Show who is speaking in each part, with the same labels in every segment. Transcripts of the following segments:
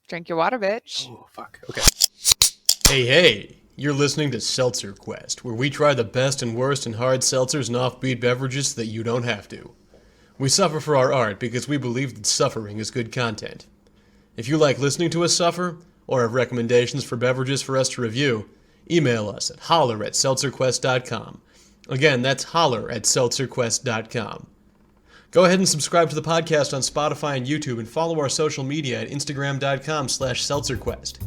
Speaker 1: Drink your water, bitch.
Speaker 2: Oh, fuck. Okay.
Speaker 3: Hey, you're listening to Seltzerquest, where we try the best and worst in hard seltzers and offbeat beverages so that you don't have to. We suffer for our art because we believe that suffering is good content. If you like listening to us suffer, or have recommendations for beverages for us to review, email us at holler@seltzerquest.com. Again, that's holler@seltzerquest.com. Go ahead and subscribe to the podcast on Spotify and YouTube and follow our social media at instagram.com/seltzerquest.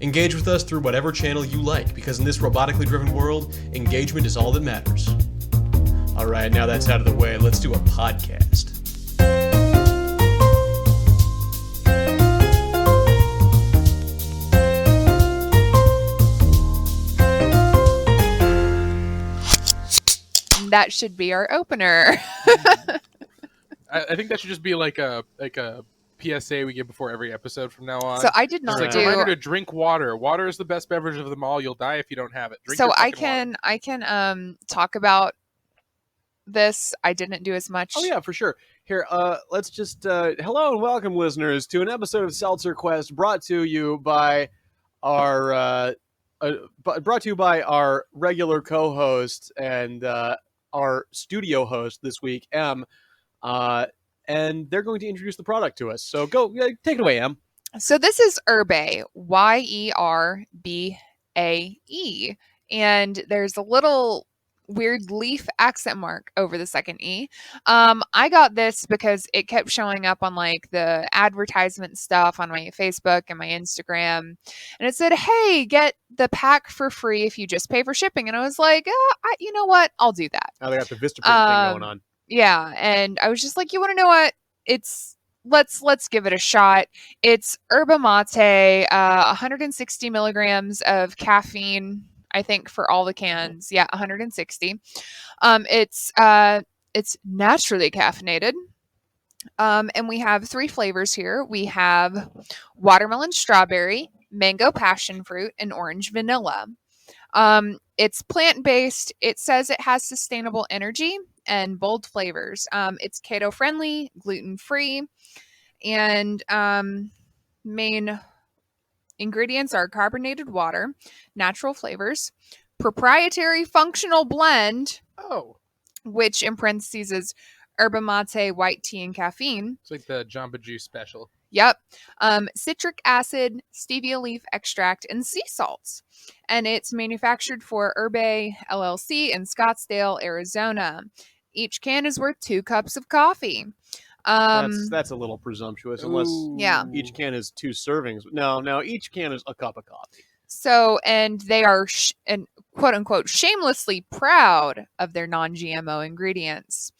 Speaker 3: Engage with us through whatever channel you like, because in this robotically driven world, engagement is all that matters. Alright, now that's out of the way, let's do a podcast.
Speaker 1: That should be our opener.
Speaker 2: I think that should just be like a PSA we give before every episode from now on.
Speaker 1: So I did not
Speaker 2: It's like a reminder to drink water. Water is the best beverage of them all. You'll die if you don't have it. Drink
Speaker 1: so
Speaker 2: your
Speaker 1: I
Speaker 2: fucking water.
Speaker 1: I can talk about this. I didn't do as much.
Speaker 4: Oh yeah, for sure. Here, let's just hello and welcome, listeners, to an episode of Seltzerquest brought to you by our regular co-host and our studio host this week, Em. And they're going to introduce the product to us. So go, take it away, Em.
Speaker 1: So this is Yerbae, Yerbae, and there's a little weird leaf accent mark over the second E. I got this because it kept showing up on like the advertisement stuff on my Facebook and my Instagram, and it said, "Hey, get the pack for free if you just pay for shipping." And I was like, you know what? I'll do that.
Speaker 4: Now they got the Vistaprint thing going on.
Speaker 1: Yeah, and I was just like, you want to know what? Let's give it a shot. It's yerba mate, 160 milligrams of caffeine, I think, for all the cans. Yeah, 160. It's naturally caffeinated. And we have 3 flavors here. We have watermelon strawberry, mango passion fruit, and orange vanilla. It's plant-based. It says it has sustainable energy and bold flavors. It's keto-friendly, gluten-free, and main ingredients are carbonated water, natural flavors, proprietary functional blend, which in parentheses is yerba mate, white tea, and caffeine.
Speaker 2: It's like the Jamba Juice special.
Speaker 1: Yep. Citric acid, stevia leaf extract, and sea salts. And it's manufactured for Yerbae LLC in Scottsdale, Arizona. Each can is worth 2 cups of coffee.
Speaker 4: That's a little presumptuous, unless
Speaker 1: Yeah.
Speaker 4: each can is 2 servings. No, each can is a cup of coffee.
Speaker 1: So, and they are, and quote unquote, shamelessly proud of their non-GMO ingredients.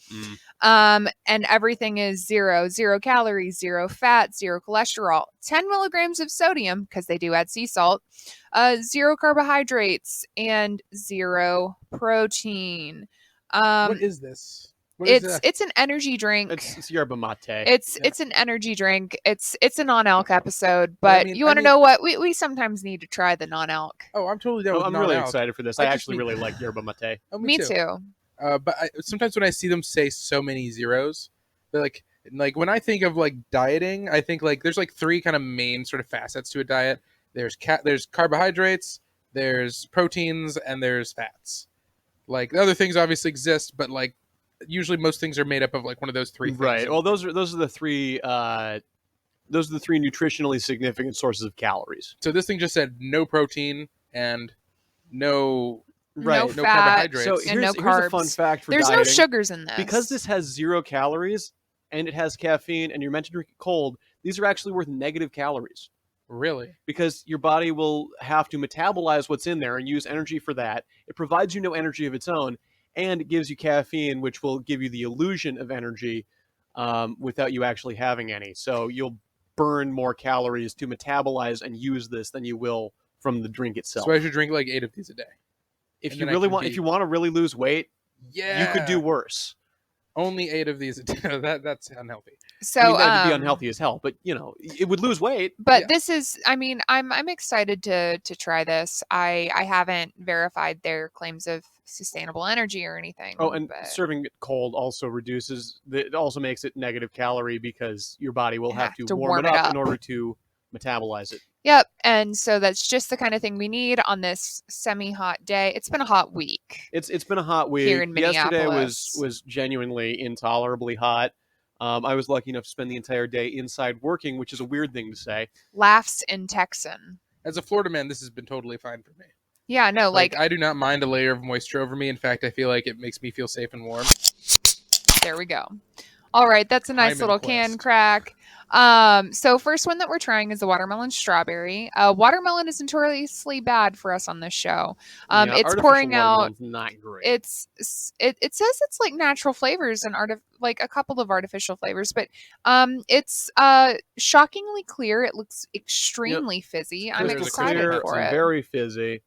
Speaker 1: And everything is 0 calories, 0 fat, 0 cholesterol, 10 milligrams of sodium, because they do add sea salt, 0 carbohydrates, and 0 protein.
Speaker 2: What is this?
Speaker 1: It's an energy drink.
Speaker 4: It's yerba mate.
Speaker 1: It's an energy drink. It's a non-alc episode, but
Speaker 2: I mean-
Speaker 1: you want to know what? We sometimes need to try the non-alc.
Speaker 2: Oh, I'm totally down with
Speaker 4: I'm really
Speaker 2: non-alc.
Speaker 4: excited for this.
Speaker 2: I
Speaker 4: I
Speaker 2: just
Speaker 4: actually
Speaker 2: mean-
Speaker 4: really like yerba mate.
Speaker 2: Oh,
Speaker 1: Me too.
Speaker 2: But sometimes when I see them say so many zeros, they're like when I think of like dieting, I think like there's like 3 kind of main sort of facets to a diet. There's carbohydrates, there's proteins, and there's fats. Like the other things obviously exist, but like usually most things are made up of like one of those 3 things.
Speaker 4: Right. Well, those are the 3. Those are the 3 nutritionally significant sources of calories.
Speaker 2: So this thing just said no protein and no
Speaker 1: No
Speaker 2: no
Speaker 1: fat,
Speaker 2: carbohydrates.
Speaker 4: So
Speaker 1: and no
Speaker 4: here's a fun
Speaker 1: carbs.
Speaker 4: fact for
Speaker 1: There's
Speaker 4: dieting.
Speaker 1: no sugars in this.
Speaker 4: Because this has 0 calories and it has caffeine and you're meant to drink it cold, these are actually worth negative calories.
Speaker 2: Really?
Speaker 4: Because your body will have to metabolize what's in there and use energy for that. It provides you no energy of its own, and it gives you caffeine, which will give you the illusion of energy without you actually having any. So you'll burn more calories to metabolize and use this than you will from the drink itself.
Speaker 2: So I should drink like 8 of these a day.
Speaker 4: If
Speaker 2: and
Speaker 4: you
Speaker 2: then I
Speaker 4: really
Speaker 2: can
Speaker 4: want,
Speaker 2: be-
Speaker 4: if you want to really lose weight,
Speaker 2: Yeah.
Speaker 4: you could do worse.
Speaker 2: Only 8 of these a day. That's unhealthy.
Speaker 1: so.
Speaker 4: I mean, that'd be unhealthy as hell, but you know, it would lose weight.
Speaker 1: But
Speaker 2: Yeah.
Speaker 1: this is, I mean, I'm excited to try this. I haven't verified their claims of sustainable energy or anything.
Speaker 4: Oh, and
Speaker 1: but
Speaker 4: serving it cold also reduces. It also makes it negative calorie because your body will have to warm it up in order to metabolize it.
Speaker 1: Yep. And so that's just the kind of thing we need on this semi-hot day. It's been a hot week.
Speaker 4: It's been a hot week.
Speaker 1: Here in
Speaker 4: Yesterday
Speaker 1: Minneapolis.
Speaker 4: was genuinely intolerably hot. I was lucky enough to spend the entire day inside working, which is a weird thing to say.
Speaker 1: Laughs in Texan.
Speaker 2: As a Florida man, this has been totally fine for me.
Speaker 1: Yeah, no, like
Speaker 2: I do not mind a layer of moisture over me. In fact, I feel like it makes me feel safe and warm.
Speaker 1: there we go. All right, that's a nice
Speaker 2: Hyman
Speaker 1: little
Speaker 2: Quest.
Speaker 1: can crack. So first one that we're trying is the watermelon strawberry. Watermelon is notoriously bad for us on this show.
Speaker 4: Yeah,
Speaker 1: It's
Speaker 4: artificial
Speaker 1: pouring out.
Speaker 4: watermelon's not great.
Speaker 1: It says it's like natural flavors and like a couple of artificial flavors, but it's shockingly clear. It looks extremely fizzy. I'm
Speaker 2: Crystal
Speaker 1: excited
Speaker 2: clear,
Speaker 1: for
Speaker 4: and
Speaker 1: it.
Speaker 4: very fizzy.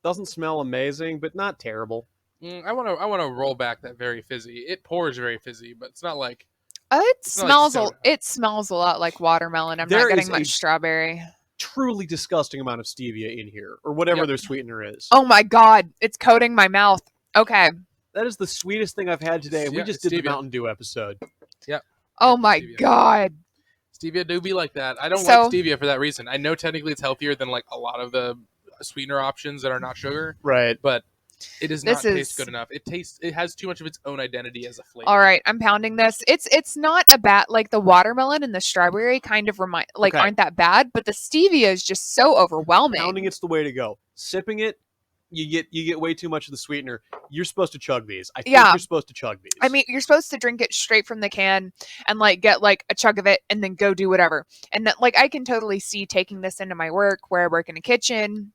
Speaker 4: Doesn't smell amazing, but not terrible.
Speaker 2: I want to roll back that very fizzy. It pours very fizzy, but it's not like
Speaker 1: It
Speaker 2: It's not like soda.
Speaker 1: it smells a lot like watermelon. I'm
Speaker 4: There
Speaker 1: not
Speaker 4: is
Speaker 1: getting
Speaker 4: a-
Speaker 1: much strawberry.
Speaker 4: Truly disgusting amount of stevia in here, or whatever
Speaker 2: Yep.
Speaker 4: their sweetener is.
Speaker 1: Oh my god, it's coating my mouth. Okay.
Speaker 4: That is the sweetest thing I've had today. We
Speaker 2: Yeah,
Speaker 4: just did the
Speaker 2: stevia.
Speaker 4: Mountain Dew episode.
Speaker 1: Oh my
Speaker 2: Stevia.
Speaker 1: god.
Speaker 2: Stevia do be like that. I don't
Speaker 1: So-
Speaker 2: like stevia for that reason. I know technically it's healthier than like a lot of the sweetener options that are not sugar,
Speaker 4: Right.
Speaker 2: but it does
Speaker 1: This
Speaker 2: not
Speaker 1: is-
Speaker 2: taste good enough. It has too much of its own identity as a flavor.
Speaker 1: All right, I'm pounding this. It's not a bad like the watermelon and the strawberry kind of
Speaker 4: Okay.
Speaker 1: aren't that bad, but the stevia is just so overwhelming.
Speaker 4: Pounding it's the way to go. Sipping it, you get way too much of the sweetener. You're supposed to chug these. I think
Speaker 1: Yeah.
Speaker 4: you're supposed to chug these.
Speaker 1: I mean, you're supposed to drink it straight from the can and like get like a chug of it and then go do whatever. And that like I can totally see taking this into my work where I work in a kitchen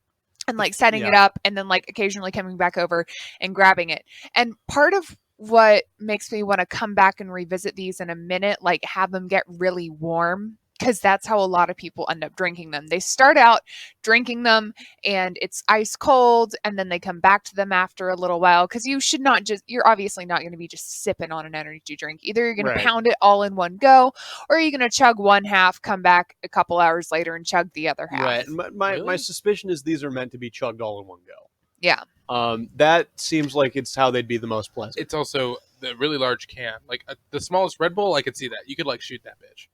Speaker 1: and like setting it
Speaker 4: Yeah.
Speaker 1: up and then like occasionally coming back over and grabbing it. And part of what makes me want to come back and revisit these in a minute, like have them get really warm, because that's how a lot of people end up drinking them. They start out drinking them and it's ice cold, and then they come back to them after a little while, because you're obviously not going to be just sipping on an energy drink. Either you're going
Speaker 4: Right.
Speaker 1: to pound it all in one go, or you're going to chug one half, come back a couple hours later and chug the other half.
Speaker 4: right. My
Speaker 2: Really?
Speaker 4: suspicion is these are meant to be chugged all in one go.
Speaker 1: Yeah.
Speaker 4: That seems like it's how they'd be the most pleasant.
Speaker 2: It's also the really large can. Like the smallest Red Bull, I could see that. You could like shoot that bitch.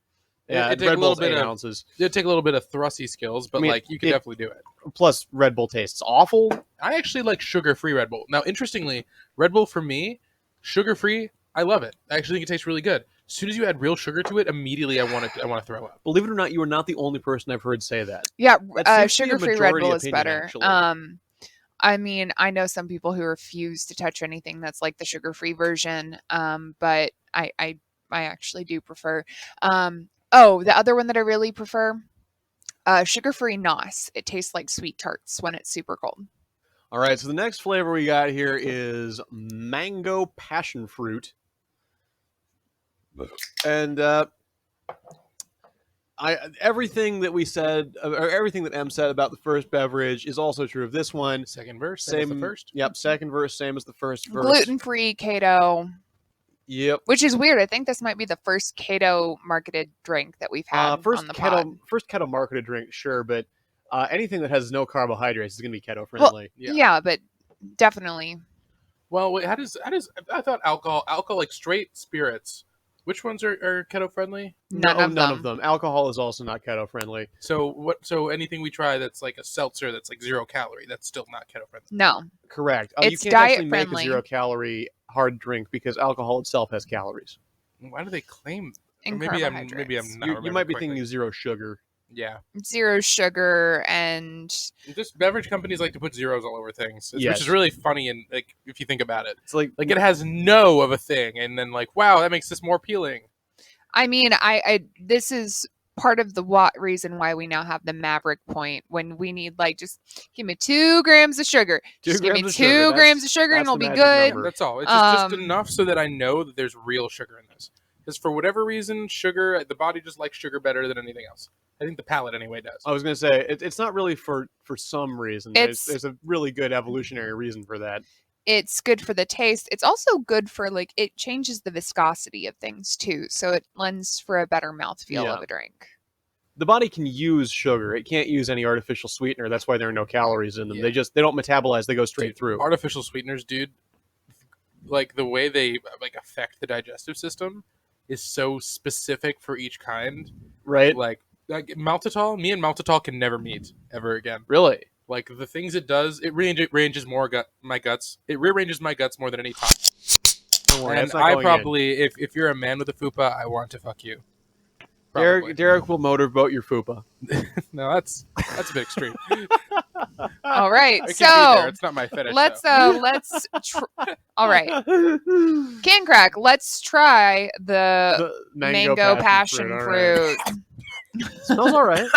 Speaker 4: Yeah,
Speaker 2: it'd take
Speaker 4: Red
Speaker 2: a little
Speaker 4: Bull's
Speaker 2: bit
Speaker 4: 8
Speaker 2: of
Speaker 4: ounces.
Speaker 2: it'd take a little bit of thrusty skills, but
Speaker 4: I mean,
Speaker 2: like you could
Speaker 4: it-
Speaker 2: definitely do it.
Speaker 4: Plus, Red Bull tastes awful.
Speaker 2: I actually like sugar-free Red Bull. Now, interestingly, Red Bull for me, sugar-free, I love it. I actually think it tastes really good. As soon as you add real sugar to it, immediately I want to throw up.
Speaker 4: Believe it or not, you are not the only person I've heard say that.
Speaker 1: Yeah,
Speaker 4: That seems to be a
Speaker 1: sugar-free Red
Speaker 4: majority
Speaker 1: Bull is
Speaker 4: opinion,
Speaker 1: better.
Speaker 4: actually.
Speaker 1: I mean, I know some people who refuse to touch anything that's like the sugar-free version, but I actually do prefer. The other one that I really prefer, sugar-free NOS. It tastes like sweet tarts when it's super cold.
Speaker 4: All right, so the next flavor we got here is mango passion fruit. And everything that we said, or everything that M said about the first beverage is also true of this one.
Speaker 2: Second verse, same as the first.
Speaker 4: Yep, second verse, same as the first verse.
Speaker 1: Gluten-free keto,
Speaker 4: Yep.
Speaker 1: which is weird. I think this might be the first keto marketed drink that we've had
Speaker 4: First
Speaker 1: on the pod.
Speaker 4: keto marketed drink, sure, but anything that has no carbohydrates is going to be keto friendly.
Speaker 1: Yeah, but definitely.
Speaker 2: Well, wait, how does I thought alcohol like straight spirits. Which ones are keto friendly?
Speaker 1: None of
Speaker 4: them. Alcohol is also not keto friendly.
Speaker 2: So anything we try that's like a seltzer that's like 0 calorie, that's still not keto friendly.
Speaker 1: No.
Speaker 4: Correct.
Speaker 1: It's
Speaker 4: you can't actually
Speaker 1: diet
Speaker 4: make
Speaker 1: friendly.
Speaker 4: a 0 calorie hard drink because alcohol itself has calories.
Speaker 2: Why do they claim?
Speaker 1: In
Speaker 2: Maybe I'm
Speaker 1: carbohydrates.
Speaker 2: not.
Speaker 4: You might be
Speaker 2: remembering
Speaker 4: thinking 0 sugar.
Speaker 2: Yeah,
Speaker 1: 0 sugar and
Speaker 2: just beverage companies like to put zeros all over things,
Speaker 4: Yes.
Speaker 2: which is really funny. And like, if you think about it,
Speaker 4: It's like
Speaker 2: it has no of a thing, and then like, wow, that makes this more appealing.
Speaker 1: I mean, this is part of the reason why we now have the Maverick point when we need like just give me 2 grams of sugar.
Speaker 4: 2
Speaker 1: Just give me
Speaker 4: grams of
Speaker 1: 2
Speaker 4: sugar.
Speaker 1: grams of sugar and
Speaker 4: that's
Speaker 1: it'll
Speaker 4: the
Speaker 1: be
Speaker 4: magic
Speaker 1: good.
Speaker 4: number.
Speaker 2: That's all. It's just
Speaker 1: Um,
Speaker 2: enough so that I know that there's real sugar in this. Because for whatever reason, sugar, the body just likes sugar better than anything else. I think the palate anyway does.
Speaker 4: I was going to say it's not really for some reason. There's a really good evolutionary reason for that.
Speaker 1: It's good for the taste. It's also good for like it changes the viscosity of things too, so it lends for a better mouthfeel
Speaker 4: Yeah.
Speaker 1: of a drink.
Speaker 4: The body can use sugar. It can't use any artificial sweetener. That's why there are no calories in them.
Speaker 2: Yeah.
Speaker 4: They don't metabolize. They go straight
Speaker 2: Dude,
Speaker 4: through.
Speaker 2: Artificial sweeteners, dude, like the way they like affect the digestive system is so specific for each kind.
Speaker 4: Right?
Speaker 2: Like like maltitol. Me and maltitol can never meet ever again.
Speaker 4: Really?
Speaker 2: Like the things it does, it rearranges my guts. It rearranges my guts more than any time.
Speaker 4: Don't worry,
Speaker 2: And
Speaker 4: that's not
Speaker 2: I
Speaker 4: going
Speaker 2: probably, if you're a man with a fupa, I want to fuck you.
Speaker 4: in. Derek will motorboat your fupa.
Speaker 2: No, that's a bit extreme.
Speaker 1: All right,
Speaker 2: I can't be
Speaker 1: so
Speaker 2: there. It's not my fetish.
Speaker 1: let's all right,
Speaker 4: The
Speaker 1: Can Crack. Let's try the mango passion
Speaker 4: all
Speaker 1: fruit.
Speaker 4: right. Smells all right.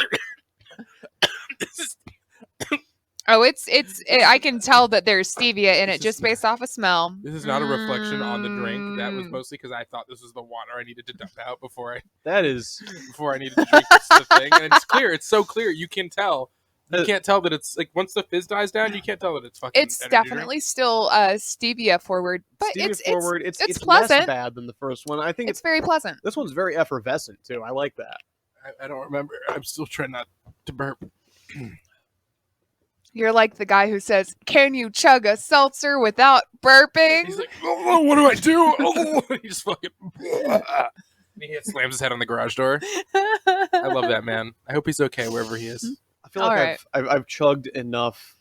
Speaker 1: Oh, I can tell that there's stevia in it just based off a smell.
Speaker 2: This is not a reflection on the drink. That was mostly because I thought this was the water I needed to dump out before
Speaker 4: That is.
Speaker 2: I needed to drink the thing. And it's clear. It's so clear. You can tell. You can't tell that it's like once the fizz dies down, you can't tell that it's fucking.
Speaker 1: It's
Speaker 2: energy
Speaker 1: definitely still stevia forward, but
Speaker 4: Stevia forward. It's
Speaker 1: pleasant.
Speaker 4: less bad than the first one. I think
Speaker 1: It's very pleasant.
Speaker 4: this one's very effervescent too. I like that.
Speaker 2: drink. I don't remember. I'm still trying not to burp.
Speaker 1: You're like the guy who says, "Can you chug a seltzer without burping?"
Speaker 2: He's like, oh, what do I do? Oh, he just fucking. And he slams his head on the garage door. I love that man. I hope he's okay wherever he is.
Speaker 4: I feel like I've chugged enough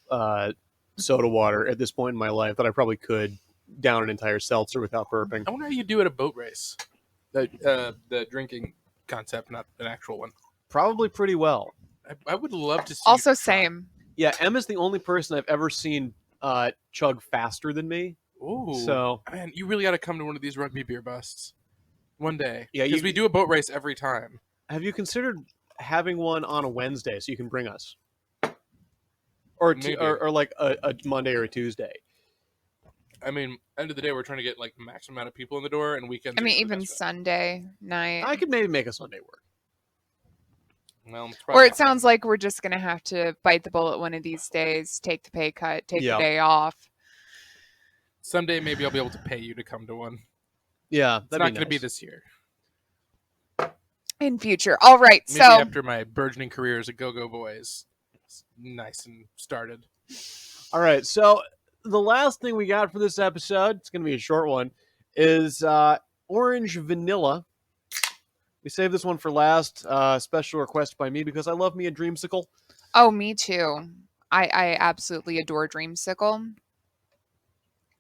Speaker 4: soda water at this point in my life that I probably could down an entire seltzer without burping.
Speaker 2: I wonder how you do at a boat race. The drinking concept, not an actual one.
Speaker 4: Probably pretty well.
Speaker 2: I would love to see.
Speaker 1: Also,
Speaker 2: you try.
Speaker 1: same.
Speaker 4: Yeah, Emma's the only person I've ever seen chug faster than me.
Speaker 2: Ooh.
Speaker 4: So
Speaker 2: Man, you really got to come to one of these rugby beer busts one day.
Speaker 4: Yeah,
Speaker 2: because we do a boat race every time.
Speaker 4: have you considered having one on a Wednesday so you can bring us? Or
Speaker 2: Maybe.
Speaker 4: or like a Monday or a Tuesday.
Speaker 2: I mean, end of the day, we're trying to get like the maximum amount of people in the door, and weekends.
Speaker 1: I mean,
Speaker 2: are the
Speaker 1: even
Speaker 2: best bet.
Speaker 1: Sunday night.
Speaker 4: I could maybe make a Sunday work.
Speaker 2: Well, it's
Speaker 1: Or
Speaker 2: probably
Speaker 1: it
Speaker 2: not
Speaker 1: sounds like we're just gonna have to bite the bullet one of these days, take the pay cut, take
Speaker 4: Yeah.
Speaker 1: the day off.
Speaker 2: someday. Maybe I'll be able to pay you to come to one.
Speaker 4: Yeah,
Speaker 2: It's
Speaker 4: that'd
Speaker 2: not
Speaker 4: be
Speaker 2: going to be
Speaker 4: nice.
Speaker 2: this year.
Speaker 1: In future. All right,
Speaker 2: Maybe
Speaker 1: so
Speaker 2: after my burgeoning career as a go-go boy is nice and started.
Speaker 4: All right, so the last thing we got for this episode, it's going to be a short one, is orange vanilla. We saved this one for last. Special request by me because I love me a dreamsicle.
Speaker 1: oh, me too. I absolutely adore Dreamsicle.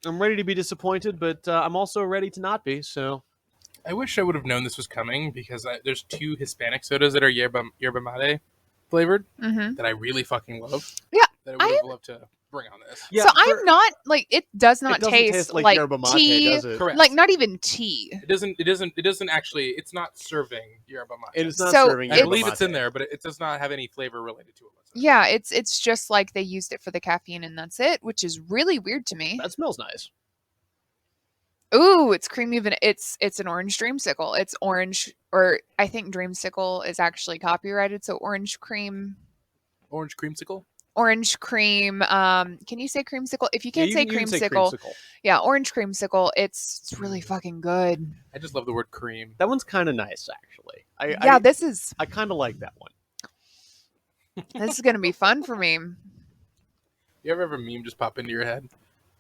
Speaker 4: I'm ready to be disappointed, but I'm also ready to not be. So
Speaker 2: I wish I would have known this was coming because there's 2 Hispanic sodas that are yerba mate flavored
Speaker 1: Mm-hmm.
Speaker 2: that I really fucking love.
Speaker 1: Yeah,
Speaker 2: That I would have loved to bring on this.
Speaker 4: yeah,
Speaker 1: so I'm not like it does not
Speaker 4: it doesn't
Speaker 1: taste
Speaker 4: like
Speaker 1: like
Speaker 4: yerba mate,
Speaker 1: tea,
Speaker 4: does it?
Speaker 2: Correct.
Speaker 1: like not even tea.
Speaker 2: It doesn't actually. It's not serving yerba mate.
Speaker 4: It is not
Speaker 1: So
Speaker 4: serving
Speaker 2: I
Speaker 4: yerba
Speaker 2: believe it's
Speaker 4: mate.
Speaker 2: in there, but it does not have any flavor related to it whatsoever.
Speaker 1: Yeah, it's just like they used it for the caffeine and that's it, which is really weird to me.
Speaker 4: That smells nice.
Speaker 1: Ooh, it's creamy. It's an orange dreamsicle. It's orange, or I think dreamsicle is actually copyrighted. So orange cream.
Speaker 2: Orange creamsicle.
Speaker 1: Orange cream. Can you say creamsicle? If you can't
Speaker 4: Yeah,
Speaker 1: say
Speaker 4: you can
Speaker 1: creamsicle,
Speaker 4: creamsicle.
Speaker 1: yeah, orange creamsicle. It's really fucking good.
Speaker 2: I just love the word cream.
Speaker 4: That one's kind of nice, actually.
Speaker 1: Yeah, this is
Speaker 4: I kind of like that one.
Speaker 1: this is gonna be fun for me.
Speaker 2: You ever have a meme just pop into your head?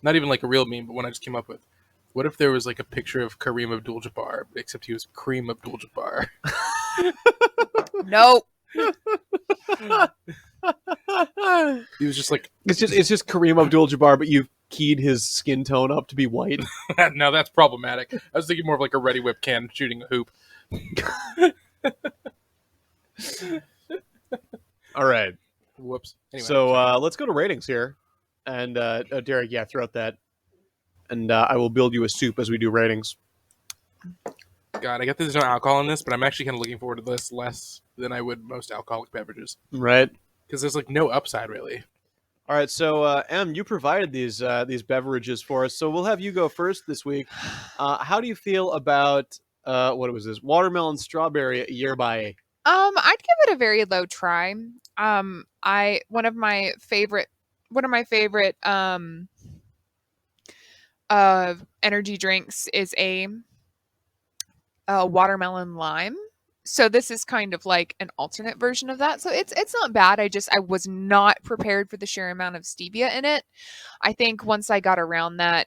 Speaker 2: Not even like a real meme, but one I just came up with. What if there was like a picture of Kareem Abdul-Jabbar, except he was Kareem Abdul-Jabbar?
Speaker 1: Nope.
Speaker 2: He was just like,
Speaker 4: It's just Kareem Abdul-Jabbar, but you've keyed his skin tone up to be white.
Speaker 2: now that's problematic. I was thinking more of like a Ready Whip can shooting a hoop.
Speaker 4: All right.
Speaker 2: Whoops. Anyway,
Speaker 4: So let's go to ratings here. And Derek, yeah, throw out that. And I will build you a soup as we do ratings.
Speaker 2: God, I get there's no alcohol in this, but I'm actually kind of looking forward to this less than I would most alcoholic beverages
Speaker 4: Right.
Speaker 2: because there's like no upside really.
Speaker 4: All right. So Em, you provided these beverages for us, so we'll have you go first this week. How do you feel about what was this watermelon strawberry yerba?
Speaker 1: I'd give it a very low try. One of my favorite energy drinks is a watermelon lime. So this is kind of like an alternate version of that. So it's not bad. I was not prepared for the sheer amount of stevia in it. I think once I got around that,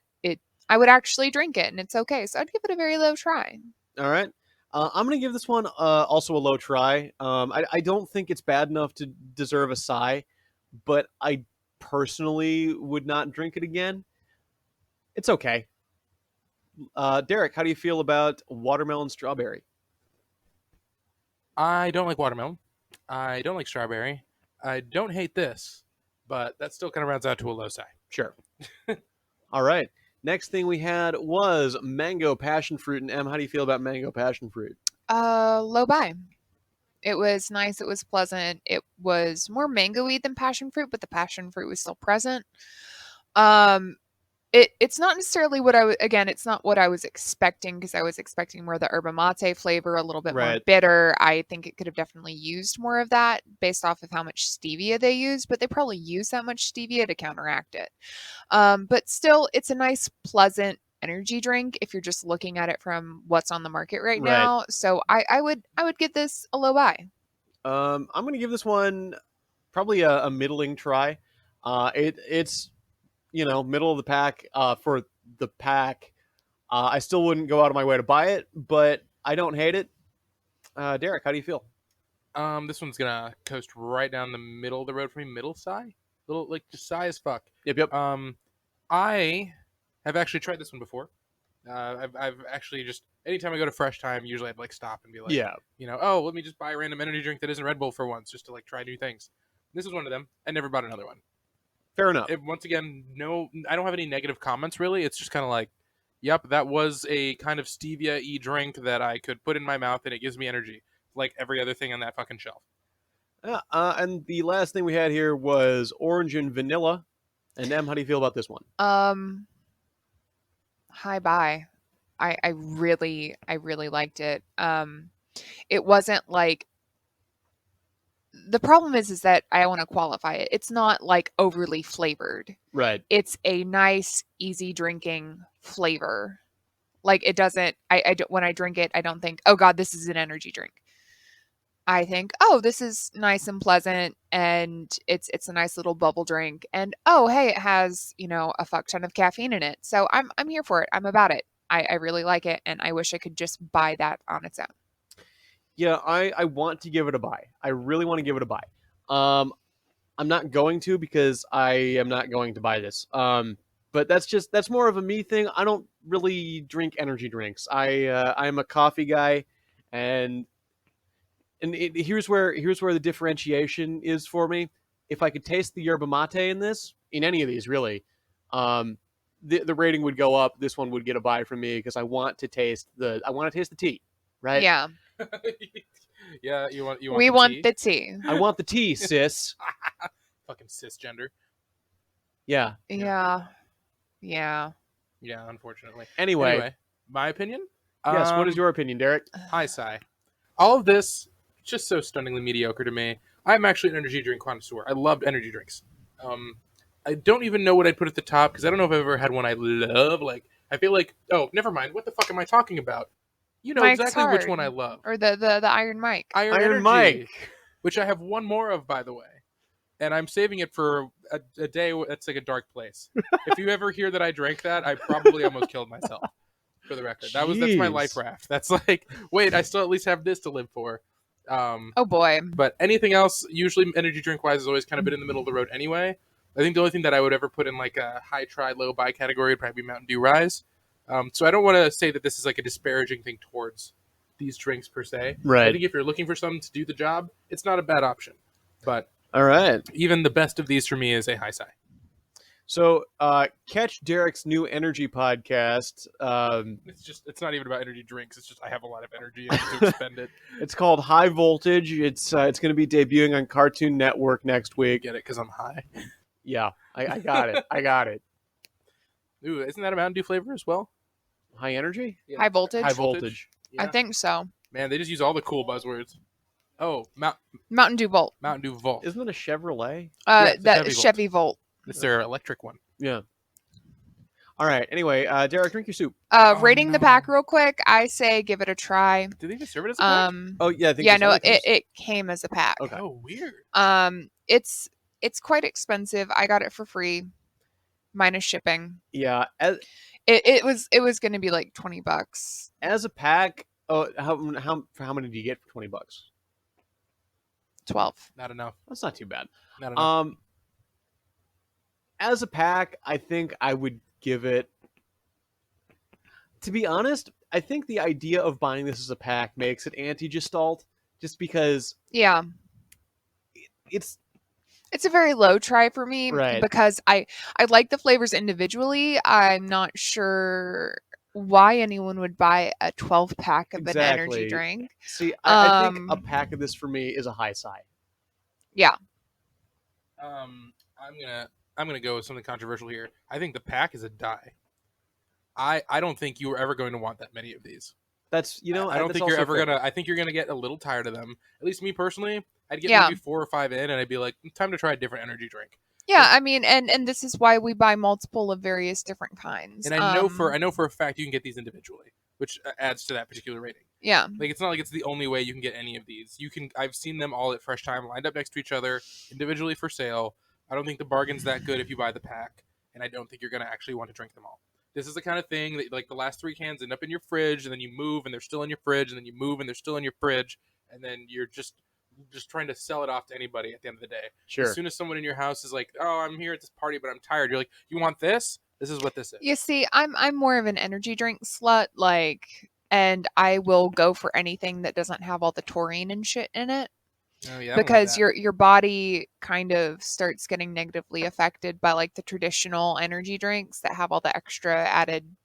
Speaker 1: I would actually drink it and it's okay. So I'd give it a very low try.
Speaker 4: All right. I'm going to give this one also a low try. I don't think it's bad enough to deserve a sigh, but I personally would not drink it again. It's okay. Derek, how do you feel about watermelon strawberry?
Speaker 2: I don't like watermelon. I don't like strawberry. I don't hate this, but that still kind of rounds out to a low sigh.
Speaker 4: Sure. All right. Next thing we had was mango passion fruit. And Em, how do you feel about mango passion fruit?
Speaker 1: Low buy. It was nice. It was pleasant. It was more mango-y than passion fruit, but the passion fruit was still present. Um, it's not necessarily what again, it's not what I was expecting because I was expecting more of the yerba mate flavor, a little bit more
Speaker 4: Right.
Speaker 1: bitter. I think it could have definitely used more of that based off of how much stevia they used, but they probably used that much stevia to counteract it. But still, it's a nice, pleasant energy drink if you're just looking at it from what's on the market right
Speaker 4: Right.
Speaker 1: now. So I would give this a low buy.
Speaker 4: I'm going to give this one probably a middling try. It's middle of the pack for the pack. I still wouldn't go out of my way to buy it, but I don't hate it. Derek, how do you feel?
Speaker 2: This one's gonna coast right down the middle of the road for me. Middle sigh, little like just sigh as fuck.
Speaker 4: Yep.
Speaker 2: I have actually tried this one before. I've actually just anytime I go to Fresh Time, usually I'd like stop and be like,
Speaker 4: Yeah.
Speaker 2: Oh, let me just buy a random energy drink that isn't Red Bull for once, just to like try new things. This is one of them. I never bought another one.
Speaker 4: Fair enough.
Speaker 2: Once again, no, I don't have any negative comments really. It's just kind of like, yep, that was a kind of stevia-y drink that I could put in my mouth and it gives me energy, like every other thing on that fucking shelf.
Speaker 4: Yeah, and the last thing we had here was orange and vanilla. And Em, how do you feel about this one?
Speaker 1: Hi bye. I really liked it. It wasn't like the problem is that I want to qualify it. It's not like overly flavored.
Speaker 4: Right.
Speaker 1: It's a nice, easy drinking flavor. Like it doesn't. I don't, when I drink it, I don't think, oh God, this is an energy drink. I think, oh, this is nice and pleasant, and it's a nice little bubble drink, and oh, hey, it has a fuck ton of caffeine in it, so I'm here for it. I'm about it. I really like it, and I wish I could just buy that on its own.
Speaker 4: Yeah, I want to give it a buy. I really want to give it a buy. I'm not going to because I am not going to buy this. But that's more of a me thing. I don't really drink energy drinks. I'm a coffee guy, and here's where the differentiation is for me. If I could taste the yerba mate in this, in any of these, really, the rating would go up. This one would get a buy from me because I want to taste the tea, right?
Speaker 1: Yeah,
Speaker 2: Yeah, you want
Speaker 1: we
Speaker 2: the
Speaker 1: want
Speaker 2: tea?
Speaker 1: the tea.
Speaker 4: I want the tea, sis.
Speaker 2: Fucking cisgender.
Speaker 4: Yeah.
Speaker 1: Yeah.
Speaker 2: Yeah, unfortunately.
Speaker 4: Anyway,
Speaker 2: my opinion?
Speaker 4: yes. What is your opinion, Derek?
Speaker 2: Hi, Sai. All of this just so stunningly mediocre to me. I'm actually an energy drink connoisseur. I loved energy drinks. I don't even know what I'd put at the top because I don't know if I've ever had one I love. Like, I feel like, oh, never mind. What the fuck am I talking about? You know
Speaker 1: Mike's
Speaker 2: exactly which
Speaker 1: Hard.
Speaker 2: one I love.
Speaker 1: Or the Iron Mike.
Speaker 2: Iron Energy,
Speaker 4: Mike.
Speaker 2: which I have one more of, by the way. And I'm saving it for a day that's like a dark place. If you ever hear that I drank that, I probably almost killed myself. For the record, that's my
Speaker 4: Jeez.
Speaker 2: life raft. That's like, wait, I still at least have this to live for.
Speaker 1: Oh boy.
Speaker 2: But anything else, usually energy drink wise, has always kind of been in the middle of the road anyway. I think the only thing that I would ever put in like a high try, low buy category would probably be Mountain Dew Rise. So I don't want to say that this is like a disparaging thing towards these drinks per se.
Speaker 4: Right.
Speaker 2: I think if you're looking for something to do the job, it's not a bad option. But
Speaker 4: All right.
Speaker 2: even the best of these for me is a high sigh.
Speaker 4: So catch Derek's new energy podcast.
Speaker 2: It's not even about energy drinks. It's just I have a lot of energy and I need to expend it.
Speaker 4: It's called High Voltage. It's going to be debuting on Cartoon Network next week.
Speaker 2: Get it? Because I'm high.
Speaker 4: Yeah, I got it. I got it.
Speaker 2: Ooh, isn't that a Mountain Dew flavor as well?
Speaker 4: High energy?
Speaker 2: Yeah.
Speaker 1: High voltage?
Speaker 4: High voltage.
Speaker 2: Yeah.
Speaker 1: I think so.
Speaker 2: Man, they just use all the cool buzzwords. Oh,
Speaker 1: Mountain Dew Volt.
Speaker 2: Mountain Dew Volt.
Speaker 4: Isn't it a Chevrolet?
Speaker 2: Yeah, it's a
Speaker 1: That
Speaker 2: Chevy
Speaker 1: Chevy Volt.
Speaker 2: It's their electric one.
Speaker 4: Yeah. All right. Anyway, Derek, drink your soup.
Speaker 1: Rating the
Speaker 2: no.
Speaker 1: pack real quick. I say give it a try.
Speaker 2: Do they even serve it as a pack?
Speaker 4: Oh yeah, I think
Speaker 1: Yeah,
Speaker 4: this
Speaker 1: no,
Speaker 4: only comes-
Speaker 1: it came as a pack.
Speaker 4: Okay.
Speaker 2: Oh, weird.
Speaker 1: It's quite expensive. I got it for free, minus shipping.
Speaker 4: Yeah,
Speaker 1: It was going to be like $20.
Speaker 4: as a pack, Oh, how many do you get for $20?
Speaker 1: 12.
Speaker 2: Not enough.
Speaker 4: That's not too bad.
Speaker 2: Not enough.
Speaker 4: As a pack, I think I would give it. To be honest, I think the idea of buying this as a pack makes it anti-Gestalt, just because
Speaker 1: Yeah.
Speaker 4: it's
Speaker 1: It's a very low try for me
Speaker 4: Right.
Speaker 1: because I like the flavors individually. I'm not sure why anyone would buy a 12 pack of an energy
Speaker 4: Exactly.
Speaker 1: drink.
Speaker 4: See, I think a
Speaker 1: Um,
Speaker 4: pack of this for me is a high side.
Speaker 1: Yeah.
Speaker 2: I'm gonna go with something controversial here. I think the pack is a die. I don't think you were ever going to want that many of these.
Speaker 4: That's
Speaker 2: I don't
Speaker 4: that's
Speaker 2: think you're
Speaker 4: also
Speaker 2: ever
Speaker 4: fair.
Speaker 2: gonna. I think you're gonna get a little tired of them. At least me personally, I'd get
Speaker 1: Yeah.
Speaker 2: maybe 4 or 5 in, and I'd be like, time to try a different energy drink.
Speaker 1: Yeah, I mean, and this is why we buy multiple of various different kinds.
Speaker 2: And I know for a fact you can get these individually, which adds to that particular rating.
Speaker 1: Yeah.
Speaker 2: Like it's not like it's the only way you can get any of these. You can. I've seen them all at Fresh Time lined up next to each other, individually for sale. I don't think the bargain's that good if you buy the pack, and I don't think you're gonna actually want to drink them all. This is the kind of thing that like the last 3 cans end up in your fridge, and then you move, and they're still in your fridge, and then you move, and they're still in your fridge, and then you're just trying to sell it off to anybody at the end of the day.
Speaker 4: Sure.
Speaker 2: As soon as someone in your house is like, "Oh, I'm here at this party, but I'm tired," you're like, "You want this? This is what this is."
Speaker 1: You see, I'm more of an energy drink slut, like, and I will go for anything that doesn't have all the taurine and shit in it.
Speaker 2: Oh, yeah,
Speaker 1: Because your body kind of starts getting negatively affected by like the traditional energy drinks that have all the extra added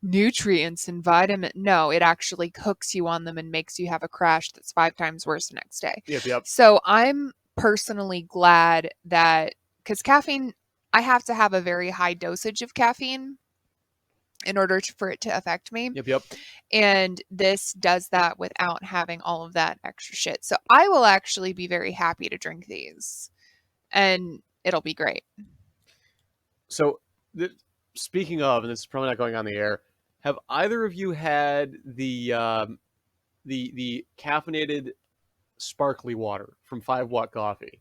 Speaker 1: nutrients and vitamin. No, it actually hooks you on them and makes you have a crash that's 5 times worse the next day.
Speaker 4: Yep.
Speaker 1: So I'm personally glad that, because caffeine, I have to have a very high dosage of caffeine in order for it to affect me.
Speaker 4: Yep.
Speaker 1: And this does that without having all of that extra shit. So I will actually be very happy to drink these, and it'll be great.
Speaker 4: So, speaking of, and this is probably not going on the air, have either of you had the caffeinated sparkly water from 5 Watt Coffee?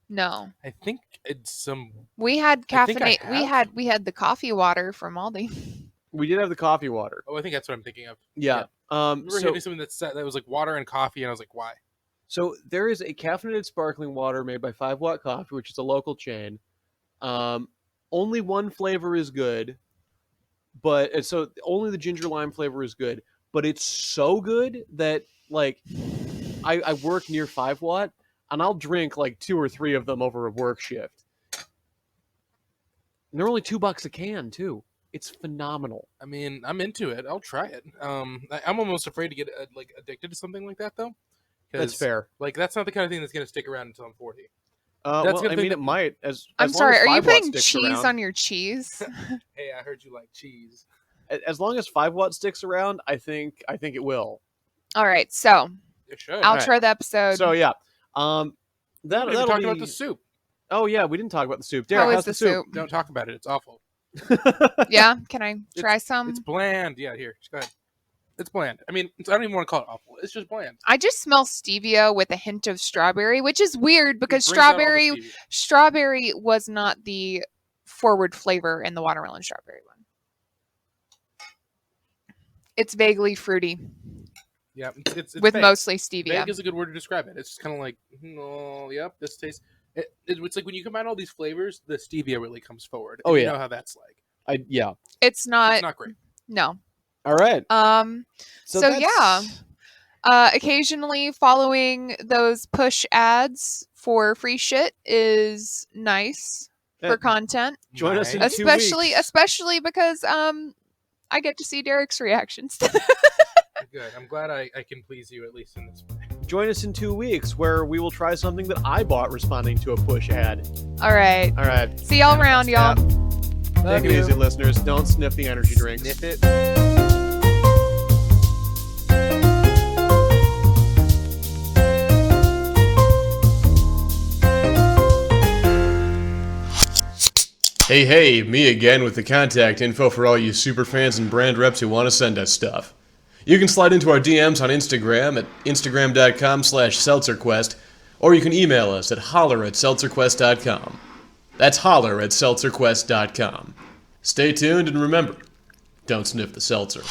Speaker 1: No,
Speaker 2: I think it's some.
Speaker 1: we had
Speaker 2: I think I
Speaker 1: caffeinate. We had the coffee water from Aldi.
Speaker 4: We did have the coffee water.
Speaker 2: Oh, I think that's what I'm thinking of.
Speaker 4: Yeah.
Speaker 2: I remember getting something that was like water and coffee, and I was like, why?
Speaker 4: So there is a caffeinated sparkling water made by 5 Watt Coffee, which is a local chain. Only one flavor is good, but so only the ginger lime flavor is good. But it's so good that like I work near 5 Watt, and I'll drink like 2 or 3 of them over a work shift. And they're only $2 a can too. It's phenomenal.
Speaker 2: I mean, I'm into it. I'll try it. I'm almost afraid to get like addicted to something like that though.
Speaker 4: That's fair.
Speaker 2: Like that's not the kind of thing that's going to stick around until I'm 40.
Speaker 4: Well, I mean, it might.
Speaker 1: I'm
Speaker 4: long
Speaker 1: sorry,
Speaker 4: as
Speaker 1: are you
Speaker 4: 5 Watt
Speaker 1: putting
Speaker 4: sticks
Speaker 1: cheese
Speaker 4: around-
Speaker 1: on your cheese?
Speaker 2: Hey, I heard you like cheese.
Speaker 4: As long as 5 Watt sticks around, I think it will.
Speaker 1: All right, so
Speaker 2: It should.
Speaker 1: outro of the episode.
Speaker 4: So yeah,
Speaker 2: we haven't even talked about the soup.
Speaker 4: Oh yeah, we didn't talk about the soup.
Speaker 1: How
Speaker 4: Derek,
Speaker 1: is
Speaker 4: how's
Speaker 1: the
Speaker 4: the soup?
Speaker 1: soup?
Speaker 2: Don't talk about it. It's awful.
Speaker 1: Yeah, can I try some?
Speaker 2: It's bland. Yeah, here. Just go ahead. It's bland. I mean, I don't even want to call it awful. It's just bland.
Speaker 1: I just smell stevia with a hint of strawberry, which is weird because
Speaker 2: It brings out all the stevia.
Speaker 1: strawberry was not the forward flavor in the watermelon strawberry one. It's vaguely fruity
Speaker 2: Yeah, it's
Speaker 1: with
Speaker 2: vague.
Speaker 1: mostly stevia.
Speaker 2: Vague is a good word to describe it. It's just kind of like, oh, yep, this tastes. It's like when you combine all these flavors, the stevia really comes forward.
Speaker 4: Oh,
Speaker 2: And
Speaker 4: yeah.
Speaker 2: you know how that's like.
Speaker 4: Yeah.
Speaker 1: It's not.
Speaker 2: It's not great.
Speaker 1: No.
Speaker 4: All right.
Speaker 1: So
Speaker 4: that's-
Speaker 1: yeah. Occasionally following those push ads for free shit is nice
Speaker 4: Yeah.
Speaker 1: for content,
Speaker 4: Join us in
Speaker 2: Nice.
Speaker 4: 2
Speaker 1: especially because I get to see Derek's reactions.
Speaker 2: Good. I'm glad I can please you at least in this way.
Speaker 4: Join us in 2 weeks where we will try something that I bought responding to a push ad.
Speaker 1: All right.
Speaker 4: All right.
Speaker 1: See y'all around, y'all.
Speaker 2: Love
Speaker 4: Take it
Speaker 2: you.
Speaker 4: easy, listeners. Don't sniff the energy drinks.
Speaker 2: Sniff it.
Speaker 3: Hey, me again with the contact info for all you superfans and brand reps who want to send us stuff. You can slide into our DMs on Instagram at instagram.com/Seltzerquest, or you can email us at holler@seltzerquest.com. That's holler@seltzerquest.com. Stay tuned and remember, don't sniff the seltzer.